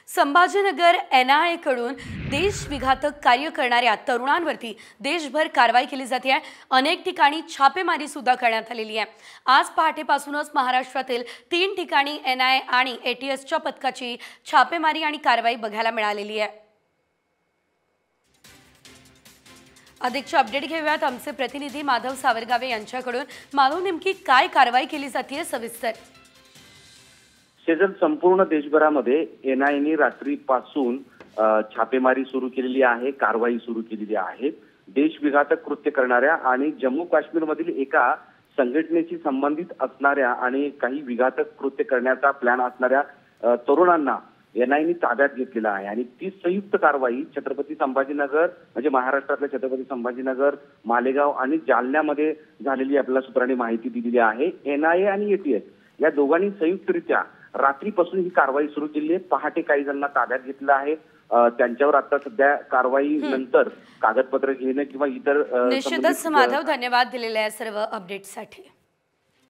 Sambhajinagar NIA कडून देशविघातक कार्य करणाऱ्या तरुणांवरती देशभर कारवाई केली जाते आहे। अनेक ठिकाणी छापेमारी सुद्धा करण्यात आलेली आहे। आज पहाटेपासूनच महाराष्ट्रातील 3 ठिकाणी NIA आणि ATSच्या पथकाची छापेमारी आणि कारवाई बघायला मिळालेली आहे। अधिकचे अपडेट घेऊयात आमचे प्रतिनिधी माधव सावरगावे यांच्याकडून। माधव, नेमकी काय कारवाई केली जाते सविस्तर? शेजल, संपूर्ण देशभरामध्ये NIAने रात्रीपासून छापेमारी सुरू केलेली आहे, कारवाई सुरू केलेली आहे। देशविघातक कृत्य करणाऱ्या आणि जम्मू काश्मीरमधील एका संघटनेशी संबंधित असणाऱ्या आणि काही विघातक कृत्य करण्याचा प्लॅन असणाऱ्या तरुणांना NIAने ताब्यात घेतलेला आहे। आणि ती संयुक्त कारवाई छत्रपती संभाजीनगर म्हणजे महाराष्ट्रातल्या छत्रपती संभाजीनगर, मालेगाव आणि जालन्यामध्ये झालेली आपल्याला सूत्रांनी माहिती दिलेली आहे। NIA आणि ATS या दोघांनी संयुक्तरित्या रात्रीपासून ही कारवाई सुरू केली आहे। पहाटे काही जणांना ताब्यात घेतलं आहे। त्यांच्यावर आता सध्या कारवाई नंतर कागदपत्र घेणे किंवा इतर निश्चितच माधव, धन्यवाद दिलेल्या सर्व अपडेटसाठी।